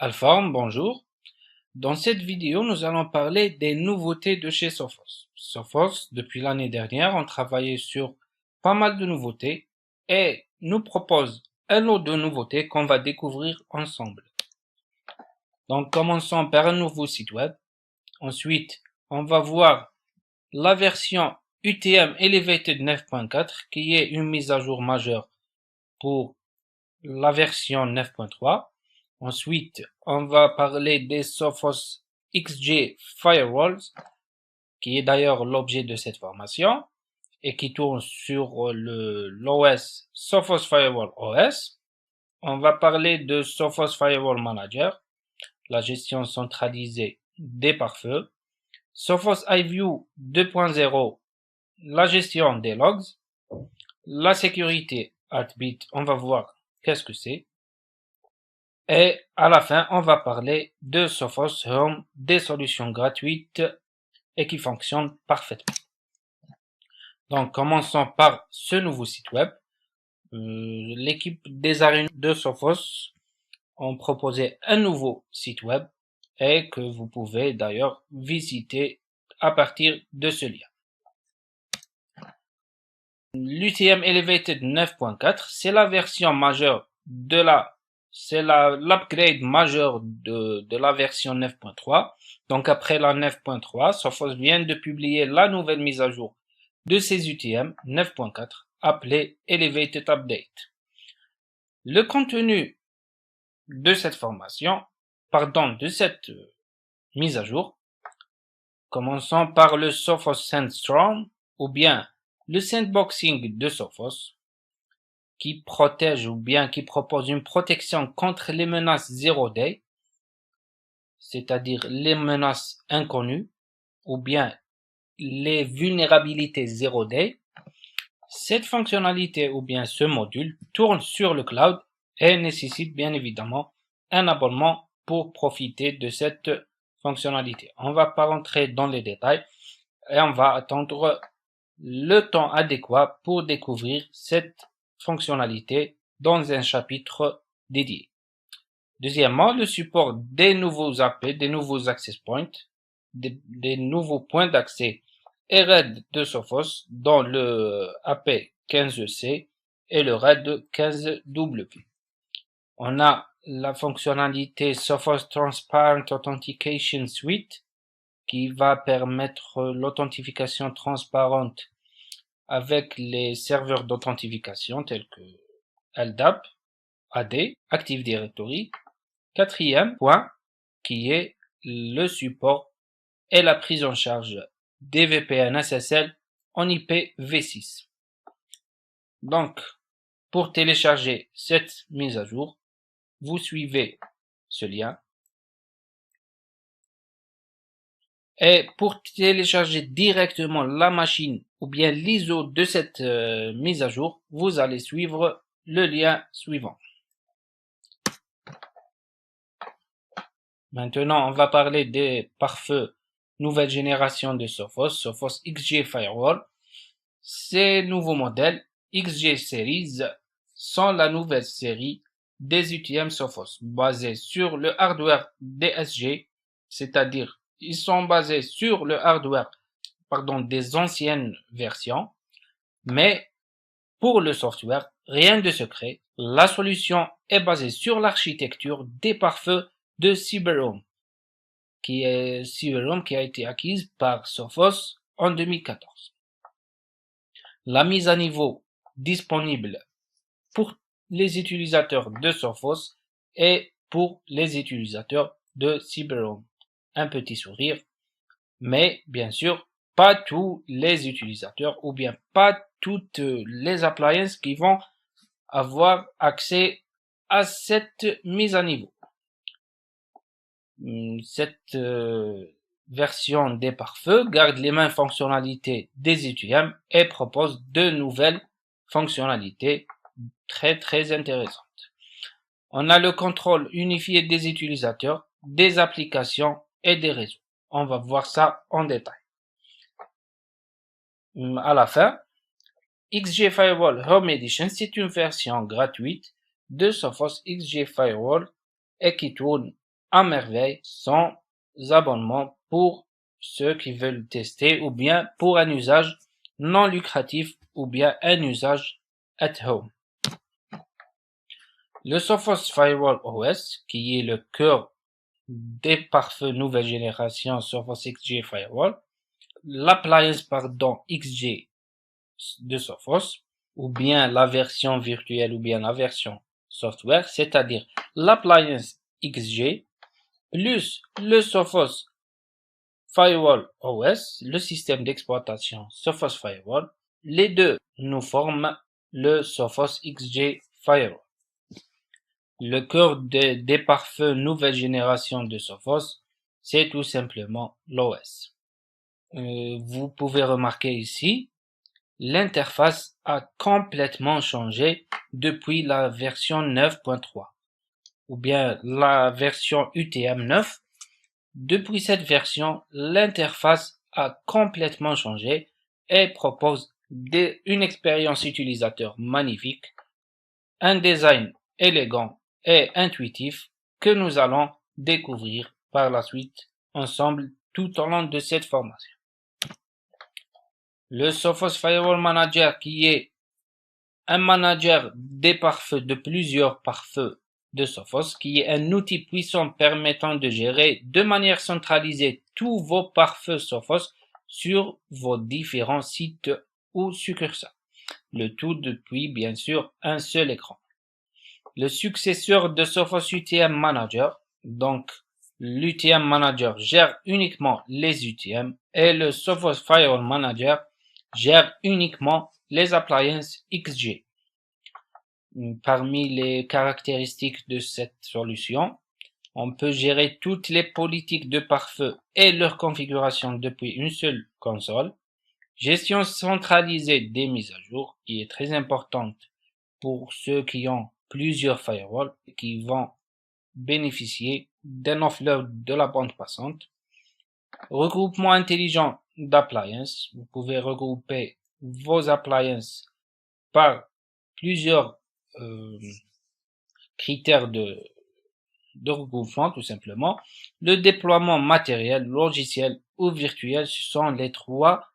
Alform, bonjour. Dans cette vidéo, nous allons parler des nouveautés de chez Sophos. Sophos, depuis l'année dernière, ont travaillé sur pas mal de nouveautés et nous propose un lot de nouveautés qu'on va découvrir ensemble. Donc, commençons par un nouveau site web. Ensuite, on va voir la version UTM Elevated 9.4 qui est une mise à jour majeure pour la version 9.3. Ensuite, on va parler des Sophos XG Firewalls, qui est d'ailleurs l'objet de cette formation, et qui tourne sur l'OS Sophos Firewall OS. On va parler de Sophos Firewall Manager, la gestion centralisée des pare-feux. Sophos iView 2.0, la gestion des logs. La sécurité Heartbeat, on va voir qu'est-ce que c'est. Et à la fin, on va parler de Sophos Home, des solutions gratuites et qui fonctionnent parfaitement. Donc, commençons par ce nouveau site web. L'équipe des Arunes de Sophos ont proposé un nouveau site web et que vous pouvez d'ailleurs visiter à partir de ce lien. L'UTM Elevated 9.4, c'est la version majeure c'est l'upgrade majeur de la version 9.3. Donc après la 9.3, Sophos vient de publier la nouvelle mise à jour de ses UTM 9.4 appelée Elevated Update. Le contenu de cette mise à jour, commençons par le Sophos Sandstorm ou bien le sandboxing de Sophos, qui protège ou bien qui propose une protection contre les menaces zero day, c'est-à-dire les menaces inconnues ou bien les vulnérabilités zero day. Cette fonctionnalité ou bien ce module tourne sur le cloud et nécessite bien évidemment un abonnement pour profiter de cette fonctionnalité. On ne va pas rentrer dans les détails et on va attendre le temps adéquat pour découvrir cette fonctionnalité dans un chapitre dédié. Deuxièmement, le support des nouveaux AP, des nouveaux access points, des nouveaux points d'accès RAID de Sophos dans le AP 15C et le RAID 15W. On a la fonctionnalité Sophos Transparent Authentication Suite qui va permettre l'authentification transparente avec les serveurs d'authentification tels que LDAP, AD, Active Directory. Quatrième point, qui est le support et la prise en charge des VPN SSL en IPv6. Donc, pour télécharger cette mise à jour, vous suivez ce lien. Et pour télécharger directement la machine ou bien l'ISO de cette mise à jour, vous allez suivre le lien suivant. Maintenant, on va parler des pare-feux nouvelle génération de Sophos, Sophos XG Firewall. Ces nouveaux modèles XG Series sont la nouvelle série des UTM Sophos, basés sur le hardware DSG, c'est-à-dire ils sont basés sur le hardware des anciennes versions, mais pour le software, rien de secret. La solution est basée sur l'architecture des pare-feux de CyberHome, qui a été acquise par Sophos en 2014. La mise à niveau disponible pour les utilisateurs de Sophos et pour les utilisateurs de CyberHome. Un petit sourire, mais bien sûr, pas tous les utilisateurs ou bien pas toutes les appliances qui vont avoir accès à cette mise à niveau. Cette version des pare-feux garde les mêmes fonctionnalités des UTM et propose de nouvelles fonctionnalités très intéressantes. On a le contrôle unifié des utilisateurs, des applications et des réseaux. On va voir ça en détail. À la fin, XG Firewall Home Edition, c'est une version gratuite de Sophos XG Firewall et qui tourne à merveille sans abonnement pour ceux qui veulent tester ou bien pour un usage non lucratif ou bien un usage at home. Le Sophos Firewall OS, qui est le cœur des pare-feux nouvelle génération Sophos XG Firewall, l'appliance XG de Sophos, ou bien la version virtuelle ou bien la version software, c'est-à-dire l'appliance XG plus le Sophos Firewall OS, le système d'exploitation Sophos Firewall, les deux nous forment le Sophos XG Firewall. Le cœur des pare-feux nouvelle génération de Sophos, c'est tout simplement l'OS. Vous pouvez remarquer ici, l'interface a complètement changé depuis la version 9.3 ou bien la version UTM 9. Depuis cette version, l'interface a complètement changé et propose une expérience utilisateur magnifique, un design élégant et intuitif que nous allons découvrir par la suite ensemble tout au long de cette formation. Le Sophos Firewall Manager, qui est un manager des pare-feux de plusieurs pare-feux de Sophos, qui est un outil puissant permettant de gérer de manière centralisée tous vos pare-feux Sophos sur vos différents sites ou succursales. Le tout depuis, bien sûr, un seul écran. Le successeur de Sophos UTM Manager, donc l'UTM Manager gère uniquement les UTM et le Sophos Firewall Manager gère uniquement les appliances XG. Parmi les caractéristiques de cette solution, on peut gérer toutes les politiques de pare-feu et leur configuration depuis une seule console. Gestion centralisée des mises à jour, qui est très importante pour ceux qui ont plusieurs firewalls et qui vont bénéficier d'un offload de la bande passante. Regroupement intelligent d'appliances. Vous pouvez regrouper vos appliances par plusieurs critères de regroupement, tout simplement. Le déploiement matériel, logiciel ou virtuel, ce sont les trois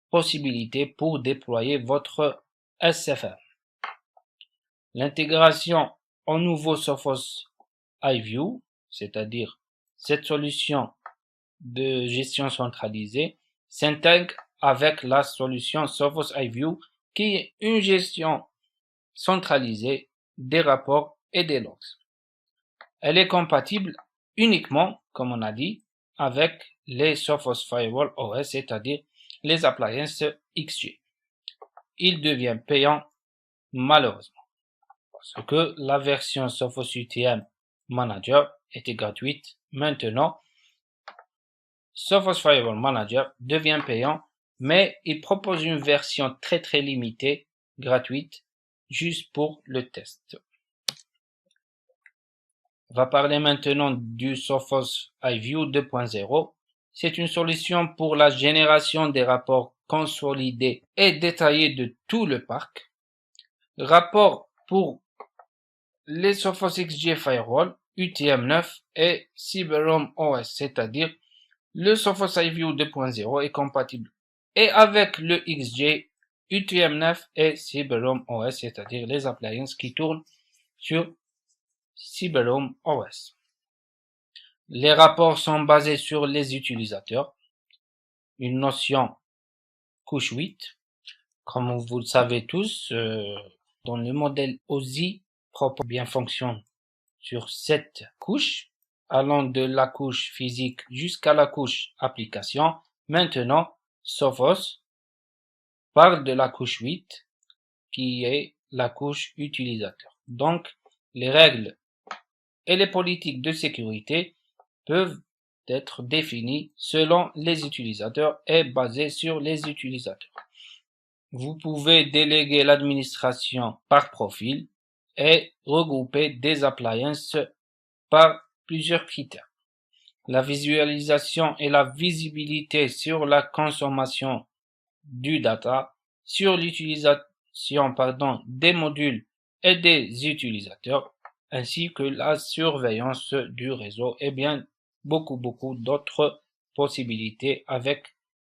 possibilités pour déployer votre SFR. L'intégration au nouveau Sophos iView, c'est-à-dire cette solution de gestion centralisée, s'intègre avec la solution Sophos iView, qui est une gestion centralisée des rapports et des logs. Elle est compatible uniquement, comme on a dit, avec les Sophos Firewall OS, c'est-à-dire les appliances XG. Il devient payant, malheureusement, parce que la version Sophos UTM Manager était gratuite. Maintenant, Sophos Firewall Manager devient payant, mais il propose une version très limitée, gratuite, juste pour le test. On va parler maintenant du Sophos iView 2.0. C'est une solution pour la génération des rapports consolidés et détaillés de tout le parc. Rapport pour les Sophos XG Firewall, UTM9 et CyberRoam OS, c'est-à-dire le Sophos iView 2.0 est compatible et avec le XG, UTM9 et CyberRoam OS, c'est-à-dire les appliances qui tournent sur CyberRoam OS. Les rapports sont basés sur les utilisateurs, une notion couche 8. Comme vous le savez tous, dans le modèle OSI propre bien fonctionne sur 7 couches, allant de la couche physique jusqu'à la couche application. Maintenant, Sophos parle de la couche 8, qui est la couche utilisateur. Donc, les règles et les politiques de sécurité peuvent être définies selon les utilisateurs et basées sur les utilisateurs. Vous pouvez déléguer l'administration par profil et regrouper des appliances par plusieurs critères. La visualisation et la visibilité sur la consommation du data, sur l'utilisation des modules et des utilisateurs, ainsi que la surveillance du réseau et bien beaucoup d'autres possibilités avec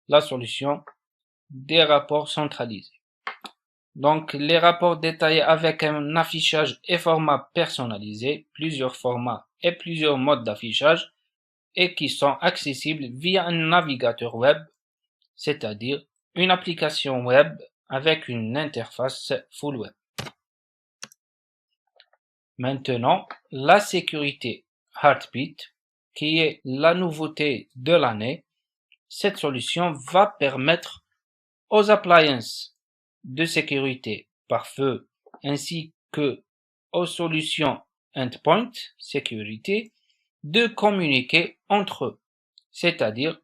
la solution des rapports centralisés. Donc, les rapports détaillés avec un affichage et format personnalisé, plusieurs formats et plusieurs modes d'affichage, et qui sont accessibles via un navigateur web, c'est-à-dire une application web avec une interface full web. Maintenant, la sécurité Heartbeat, qui est la nouveauté de l'année. Cette solution va permettre aux appliances de sécurité pare-feu ainsi que aux solutions endpoint sécurité de communiquer entre eux. C'est-à-dire,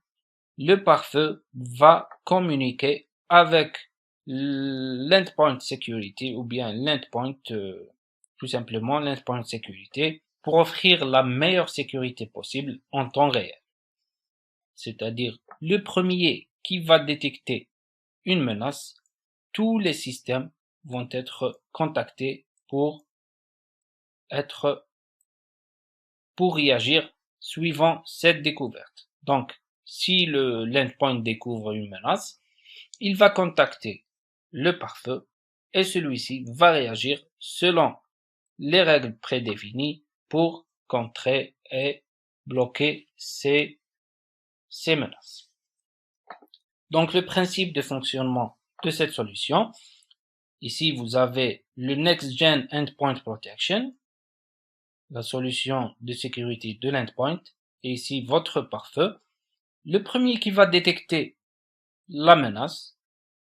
le pare-feu va communiquer avec l'endpoint sécurité ou bien l'endpoint, tout simplement l'endpoint sécurité pour offrir la meilleure sécurité possible en temps réel. C'est-à-dire, le premier qui va détecter une menace, tous les systèmes vont être contactés pour réagir suivant cette découverte. Donc, si l'endpoint découvre une menace, il va contacter le pare-feu et celui-ci va réagir selon les règles prédéfinies pour contrer et bloquer ces menaces. Donc, le principe de fonctionnement de cette solution, ici vous avez le Next Gen Endpoint Protection, la solution de sécurité de l'endpoint, et ici votre pare-feu. Le premier qui va détecter la menace,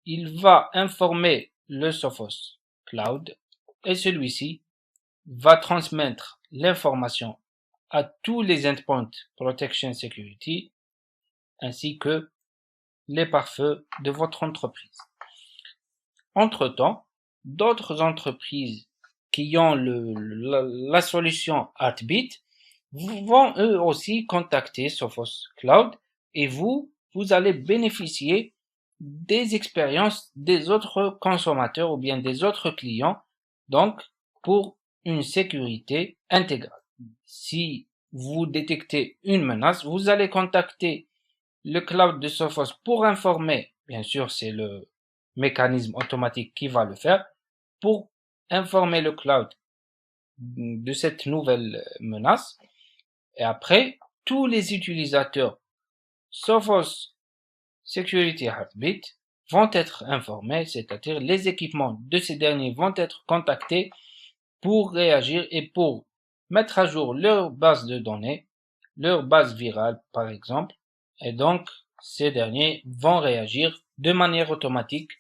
il va informer le Sophos Cloud et celui-ci va transmettre l'information à tous les Endpoint Protection Security ainsi que les pare-feux de votre entreprise. Entre-temps, d'autres entreprises qui ont la solution Heartbeat vont eux aussi contacter Sophos Cloud et vous allez bénéficier des expériences des autres consommateurs ou bien des autres clients, donc pour une sécurité intégrale. Si vous détectez une menace, vous allez contacter le cloud de Sophos pour informer, bien sûr c'est le mécanisme automatique qui va le faire, pour informer le cloud de cette nouvelle menace. Et après, tous les utilisateurs Sophos Security Heartbeat vont être informés, c'est-à-dire les équipements de ces derniers vont être contactés pour réagir et pour mettre à jour leur base de données, leur base virale par exemple, et donc ces derniers vont réagir de manière automatique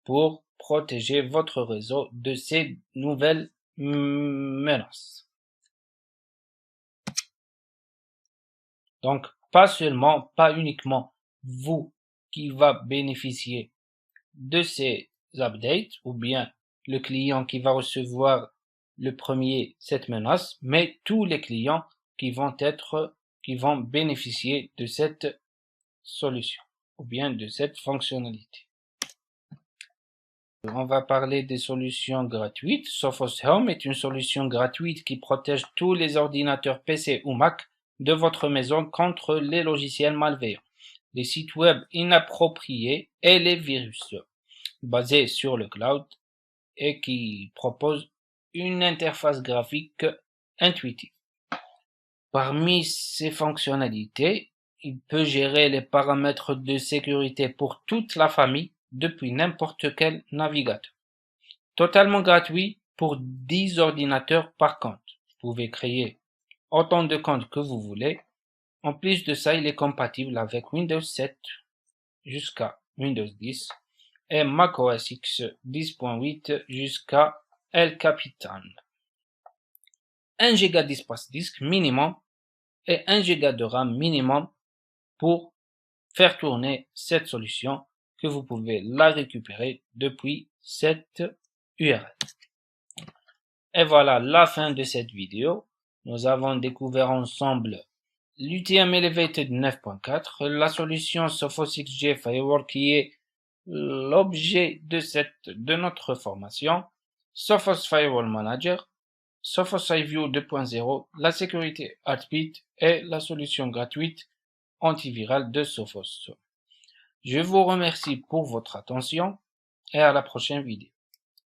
pour protéger votre réseau de ces nouvelles menaces. Donc, pas uniquement vous qui va bénéficier de ces updates ou bien le client qui va recevoir le premier cette menace, mais tous les clients qui vont bénéficier de cette solution ou bien de cette fonctionnalité. On va parler des solutions gratuites. Sophos Home est une solution gratuite qui protège tous les ordinateurs PC ou Mac de votre maison contre les logiciels malveillants, les sites web inappropriés et les virus, basés sur le cloud et qui propose une interface graphique intuitive. Parmi ces fonctionnalités, il peut gérer les paramètres de sécurité pour toute la famille depuis n'importe quel navigateur. Totalement gratuit pour 10 ordinateurs par compte. Vous pouvez créer autant de comptes que vous voulez. En plus de ça, il est compatible avec Windows 7 jusqu'à Windows 10 et Mac OS X 10.8 jusqu'à El Capitan. 1 Go d'espace disque minimum et 1 Go de RAM minimum pour faire tourner cette solution que vous pouvez la récupérer depuis cette URL. Et voilà la fin de cette vidéo. Nous avons découvert ensemble l'UTM Elevated 9.4, la solution Sophos XG Firewall qui est l'objet de notre formation, Sophos Firewall Manager, Sophos iView 2.0, la sécurité Heartbeat et la solution gratuite antivirale de Sophos. Je vous remercie pour votre attention et à la prochaine vidéo.